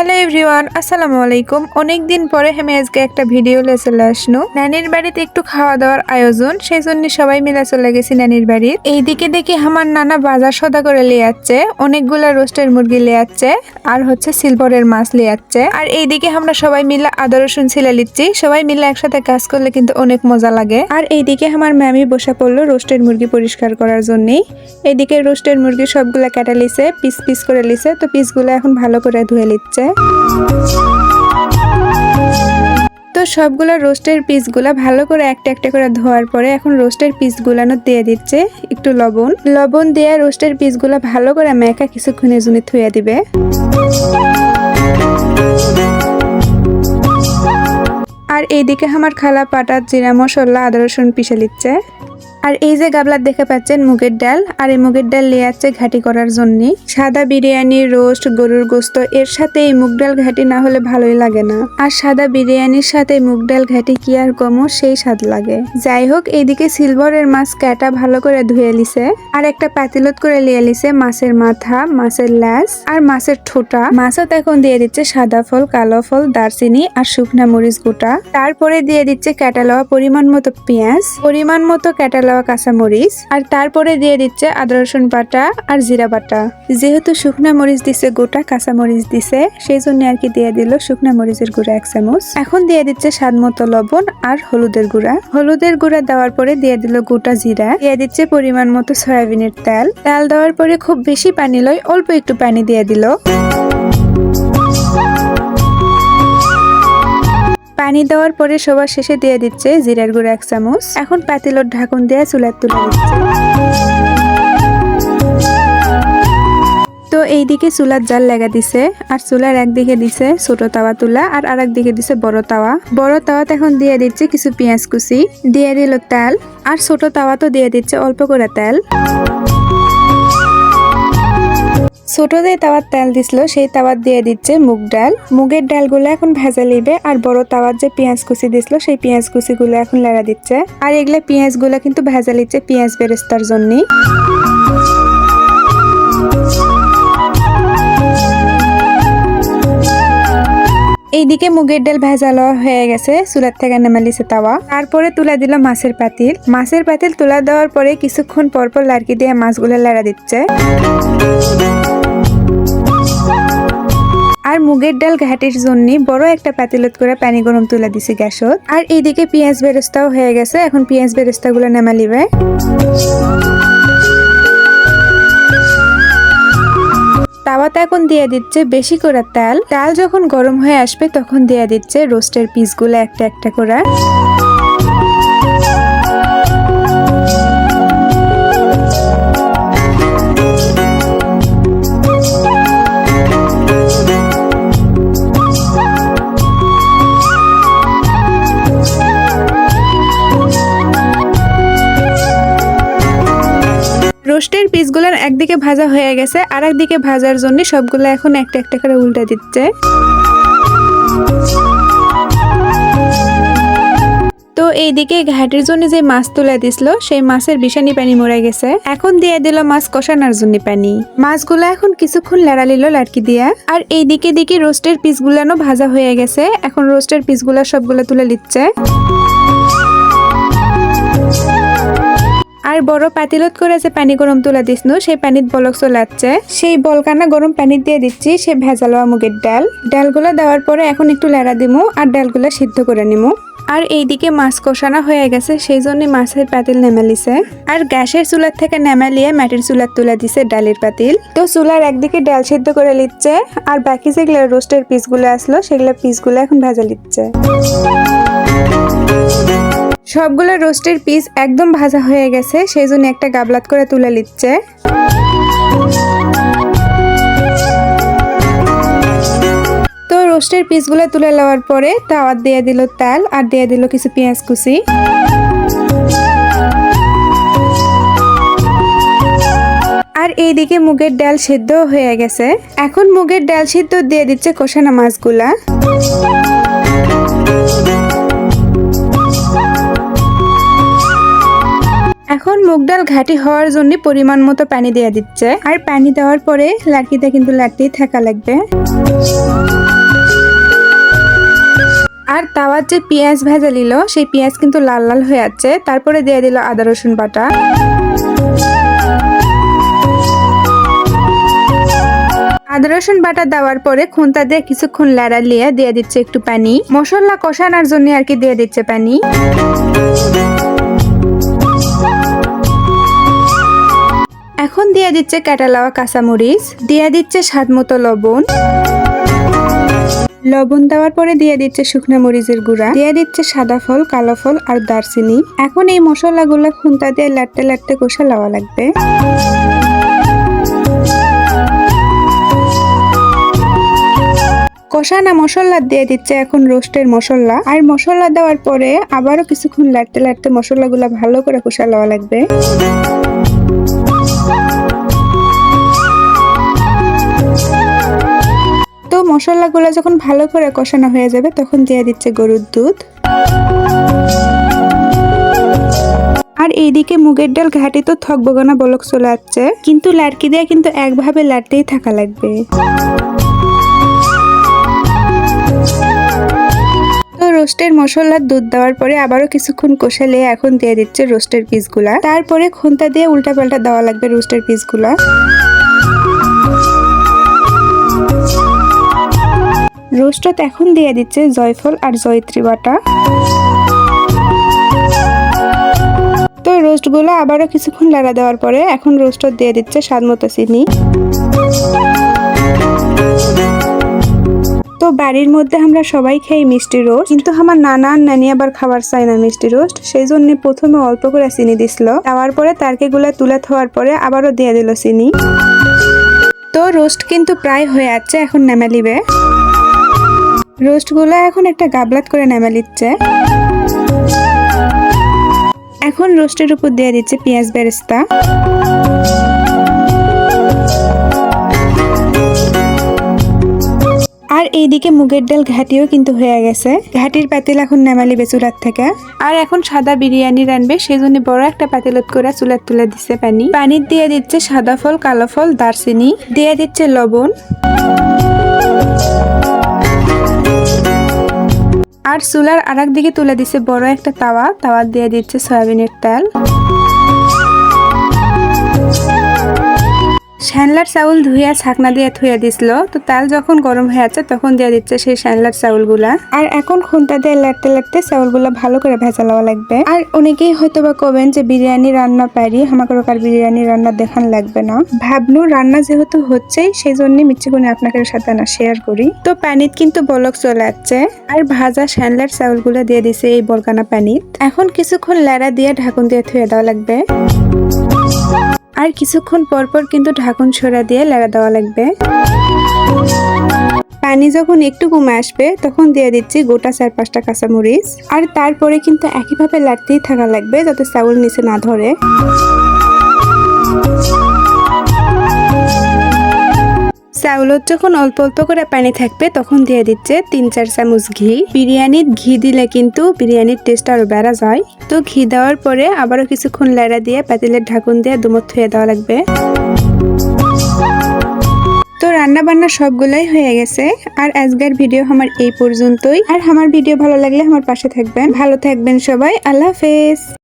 Hello everyone, আসসালামু আলাইকুম। অনেক দিন পরে আমি আজকে একটা ভিডিও নিয়ে চলে আসলো। নানির বাড়িতে একটু খাওয়া দাওয়ার আয়োজন, সেই জন্য সবাই মিলে চলে গেছি নানির বাড়ির। এইদিকে দেখি আমার নানা বাজার সদা করে লিয়ে যাচ্ছে, অনেকগুলা রোস্টের মুরগি লিয়ে যাচ্ছে আর হচ্ছে সিলভারের মাছ লিয়ে যাচ্ছে। আর এইদিকে আমরা সবাই মিলে আদা রসুন ছিলে লিচ্ছি। সবাই মিলে একসাথে কাজ করলে কিন্তু অনেক মজা লাগে। আর এইদিকে আমার ম্যামি বসে পড়লো রোস্টের মুরগি পরিষ্কার করার জন্যই। এইদিকে রোস্টের মুরগি সবগুলা কেটে লিছে, পিস পিস করে লিছে। তো পিসগুলো এখন ভালো করে ধুয়ে লিচ্ছে। তো সবগুলা রোস্টের পিসগুলা ভালো করে একটা একটা করে ধোয়ার পরে এখন রোস্টের পিসগুলানো দিয়ে দিচ্ছে একটু লবণ দিয়ে রোস্টের পিসগুলা ভালো করে মেখা কিছুক্ষণের জন্য থুয়ে দিবে। আর এইদিকে আমার খালা পাটাত জিরা মশলা আদা রসুন পিষে নিচ্ছে। আর এই যে গাবলার দেখে পাচ্ছেন মুগের ডাল, আর এই মুগের ডাল লিয়ে যাচ্ছে ঘাটি করার জন্য। সাদা বিরিয়ানি, রোস্ট, গরুর গোস্ত এর সাথে এই মুগ ডাল ঘাটি না হলে ভালোই লাগে না। আর সাদা বিরিয়ানির সাথে মুগ ডাল ঘাটি কি আর কমো, সেই স্বাদ লাগে। যাই হোক, এইদিকে সিলভারের মাছ কাটা ভালো করে ধুয়ে লিছে আর একটা পাতিলত করে লিয়ে লিছে মাছের মাথা, মাছের ল্যাস আর মাছের ঠোঁটা। মাছত এখন দিয়ে দিচ্ছে সাদা ফল, কালো ফল, দারচিনি আর শুকনা মরিচ গোটা। তারপরে দিয়ে দিচ্ছে কাটা লওয়া পরিমাণ মতো পেঁয়াজ, পরিমাণ মতো কাটা কাঁচা মরিচ, আর তারপরে দিয়ে দিচ্ছে আদা রসুন বাটা আর জিরা বাটা। যেহেতু শুকনা মরিচ দিছে গোটা, কাঁচা মরিচ দিছে, সেই জন্য আর কি দিয়ে দিল শুকনা মরিচের গুঁড়া 1 চামচ। এখন দিয়ে দিচ্ছে স্বাদ মতো লবণ আর হলুদের গুঁড়া দেওয়ার পরে দিয়ে দিল গোটা জিরা, দিয়ে দিচ্ছে পরিমাণ মতো সয়াবিনের তেল দেওয়ার পরে খুব বেশি পানি লয়, অল্প একটু পানি দিয়ে দিল। পানি দেওয়ার পরে সবার শেষে দিয়ে দিচ্ছে জিরার গুঁড়া 1 চামচ। এখন পাতিলের ঢাকন দিয়ে চুলার তুলে দিচ্ছে। তো এইদিকে চুলার জাল লাগা দিছে, আর চুলার একদিকে দিছে ছোট তাওয়া তুলা আর আরেক দিকে দিছে বড় তাওয়াতে এখন দিয়ে দিচ্ছে কিছু পেঁয়াজ কুচি, দিয়ে দিল তেল, আর ছোট তাওয়া তো দিয়ে দিচ্ছে অল্প করে তেল। ছোট যে তাওয়ার তেল দিছিল সেই তাওয়ার দিয়ে দিচ্ছে মুগের ডালগুলো এখন ভেজে নিবে। আর বড় তাওয়ার যে পেঁয়াজ কুচি দিছিল সেই পেঁয়াজ কুচিগুলো এখন লাড়া দিচ্ছে। আর এগুলা পেঁয়াজগুলো কিন্তু ভেজে নিচ্ছে পেঁয়াজ বেরেস্তার জন্য। এইদিকে মুগের ডাল ভেজা লওয়া হয়ে গেছে, চুলার থেকে নামা লিছে তাওয়া। তারপরে তুলে দিল মাছের পাতিল তুলা দেওয়ার পরে কিছুক্ষণ পরপর লাড়কি দিয়ে মাছগুলো লাড়া দিচ্ছে। আর মুগের ডাল ঘাটির জন্য বড় একটা পাতিলত করে পানি গরম তুলে দিছি গ্যাসত। আর এইদিকে পেঁয়াজ বেরেস্তাও হয়ে গেছে, এখন পেঁয়াজ বেরেস্তা গুলো নামা লিবে। তাওয়াতে এখন দিয়ে দিচ্ছে বেশি করে তেল যখন গরম হয়ে আসবে তখন দিয়ে দিচ্ছে রোস্টের পিসগুলো একটা একটা করে। রোস্টের পিসগুলোর একদিকে ভাজা হয়ে গেছে, আর একদিকে ভাজার জন্য সবগুলো এখন একটা একটা করে উল্টে দিচ্ছে। তো এইদিকে ঘাটের জন্য যে মাছ তুলে দিছিল সেই মাছের বিষানি পানি মরে গেছে, এখন দিয়ে দিল মাছ কষানোর জন্য পানি। মাছগুলো এখন কিছুক্ষণ লাড়া লিল লাড়কি দিয়া। আর এইদিকে দিকে রোস্টের পিসগুলানো ভাজা হয়ে গেছে, এখন রোস্টের পিসগুলা সবগুলো তুলে নিচ্ছে। আর বড় পাতিলত করে যে পানি গরম তুলে দিছিল সেই পানিত বলক চলাচ্ছে, সেই বলকানা গরম পানি দিয়ে দিচ্ছি সে ভেজা লওয়া মুগের ডালগুলো দেওয়ার পরে এখন একটু লাড়া দিমু আর ডালগুলো সিদ্ধ করে নিমু। আর এইদিকে মাছ কষানো হয়ে গেছে, সেই জন্য মাছের পাতিল নেমালিছে। আর গ্যাসের চুলার থেকে নেমালিয়ে মাটির চুলার তুলে দিছে ডালের পাতিল। তো চুলার একদিকে ডাল সিদ্ধ করে নিচ্ছে, আর বাকি যেগুলো রোস্টের পিসগুলো আসলো সেগুলো পিসগুলো এখন ভাজা নিচ্ছে। সবগুলো রোস্টের পিস একদম ভাজা হয়ে গেছে, সেই জন্য একটা গাবলাত করে তুলে নিচ্ছে। তো রোস্টের পিসগুলো তুলে নেওয়ার পরে তাওয়াত দিয়ে দিল তেল আর দিয়ে দিল কিছু পেঁয়াজ কুচি। আর এইদিকে মুগের ডাল সিদ্ধ হয়ে গেছে, এখন মুগের ডাল সিদ্ধ দিয়ে দিচ্ছে কষানো মাছগুলা। এখন মুগ ডাল ঘাটি হওয়ার জন্য পরিমাণ মতো পানি দিয়ে দিচ্ছে, আর পানি দেওয়ার পরে লাঠিতে কিন্তু লাঠি থাকা লাগবে। আর তাওয়ার যে পেঁয়াজ ভাজা নিল সেই পেঁয়াজ কিন্তু লাল লাল হয়ে যাচ্ছে। তারপরে দিয়ে দিল আদা রসুন বাটা। আদা রসুন বাটা দেওয়ার পরে খুন্তা দিয়ে কিছুক্ষণ লাড়া লিয়ে দিয়ে দিচ্ছে একটু পানি, মশলা কষানোর জন্য আর কি দিয়ে দিচ্ছে পানি। এখন দিয়ে দিচ্ছে কাটা লওয়া কাঁচামরিচ, দিয়ে দিচ্ছে স্বাদ মতো লবণ। লবণ দেওয়ার পরে দিয়ে দিচ্ছে শুকনো মরিচের গুঁড়া, দিয়ে দিচ্ছে সাদা ফল, কালো ফল আর দারচিনি। এখন এই মশলাগুলো খুন্তা দিয়ে লাটতে লাটতে কষা লওয়া লাগবে। কষানা মশলা দিয়ে দিচ্ছে এখন রোস্টের মশলা। আর মশলা দেওয়ার পরে আবারও কিছুক্ষণ লাটতে লাটতে মশলাগুলো ভালো করে কষা লওয়া লাগবে। তো মশলাগুলো যখন ভালো করে কষানো হয়ে যাবে তখন দিয়ে দিচ্ছে গরুর দুধ। আর এইদিকে মুগের ডাল ঘাটি তো থকবগো না বলক চলে যাচ্ছে, কিন্তু লাড়কি দিয়ে কিন্তু একভাবে লাড়তেই থাকা লাগবে। তো রোস্টের মশলার দুধ দেওয়ার পরে আবারও কিছুক্ষণ কষালে এখন দিয়ে দিচ্ছে রোস্টের পিসগুলা। তারপরে খুন্তা দিয়ে উল্টা পাল্টা দেওয়া লাগবে রোস্টের পিসগুলা। রোস্টত এখন দিয়ে দিচ্ছে জয়ফল আর জয়িত্রী বাটা। তো রোস্টগুলো আবারও কিছুক্ষণ লাড়া দেওয়ার পরে এখন রোস্টত দিয়ে দিচ্ছে স্বাদ মতো চিনি। তো বাড়ির মধ্যে আমরা সবাই খাই মিষ্টি রোস্ট, কিন্তু আমার নানা আর নানি আবার খাবার চায় না মিষ্টি রোস্ট, সেই জন্য প্রথমে অল্প করে চিনি দিছিল, দেওয়ার পরে তারকেগুলা তুলে থাওয়ার পরে আবারও দিয়ে দিল চিনি। তো রোস্ট কিন্তু প্রায় হয়ে যাচ্ছে, এখন নামা লিবে। রোস্টগুলো এখন একটা গাবলাত করে নামা লিচ্ছে। এখন রোস্টের উপর দিয়ে দিচ্ছে পেঁয়াজ বেরেস্তা। আর এইদিকে মুগের ডাল ঘাটিও কিন্তু হয়ে গেছে। ঘাটির পাতিল এখন নামালিবে চুলার থেকে। আর এখন সাদা বিরিয়ানি রানবে, সেই জন্য বড় একটা পাতিলত করে চুলার তুলে দিচ্ছে পানি। পানির দিয়ে দিচ্ছে সাদা ফল, কালো ফল, দারচিনি, দিয়ে দিচ্ছে লবণ। আর চুলার আরেক দিকে তুলে দিচ্ছে বড় একটা তাওয়া, তাওয়া দিয়ে দিচ্ছে সয়াবিনের তেল। শ্যানলার চাউল ধুইয়া ছাকনা দিয়ে থুয়ে দিছিল, তো তেল যখন গরম হয়ে আছে তখন দিয়ে দিচ্ছে সেই শ্যানলার চাউলগুলা। আর এখন খুন্তা দিয়ে লাড়তে লাড়তে চাউলগুলা ভালো করে ভেজা লওয়া লাগবে। আর অনেকেই হয়তো বা কবেন যে বিরিয়ানি রান্না পারি, আমাকে আর বিরিয়ানি রান্না দেখান লাগবে না। ভাবনু রান্না যেহেতু হচ্ছেই সেই জন্য মিচ্ছিগুনি আপনাদের সাথে না শেয়ার করি। তো পানিত কিন্তু বলক চলে যাচ্ছে, আর ভাজা শ্যানলার চাউলগুলা দিয়ে দিছে এই বলকানা পানিত। এখন কিছুক্ষণ লাড়া দিয়ে ঢাকুন দিয়ে থুয়ে দেওয়া লাগবে। আর কিছুক্ষণ পরপর কিন্তু ঢাকন সরা দিয়ে লাড়া দেওয়া লাগবে। পানি যখন একটু কমে আসবে তখন দিয়ে দিচ্ছি গোটা 4-5টা কাঁচামরিচ। আর তারপরে কিন্তু একইভাবে লাড়তেই থাকা লাগবে যাতে চাউল নিচে না ধরে। চাউলত যখন অল্প অল্প করে পানি থাকবে তখন দিয়ে দিচ্ছে 3-4 চামচ ঘি। বিরিয়ানির ঘি দিলে কিন্তু বিরিয়ানির টেস্ট আরো বেড়া যায়। তো ঘি দেওয়ার পরে আবারও কিছুক্ষণ লাড়া দিয়ে পাতিলের ঢাকন দিয়ে দুমত থুয়ে দেওয়া লাগবে। তো রান্না বান্না সবগুলাই হয়ে গেছে। আর আজকের ভিডিও আমার এই পর্যন্তই। আর আমার ভিডিও ভালো লাগলে আমার পাশে থাকবেন। ভালো থাকবেন সবাই। আল্লাহ হাফেজ।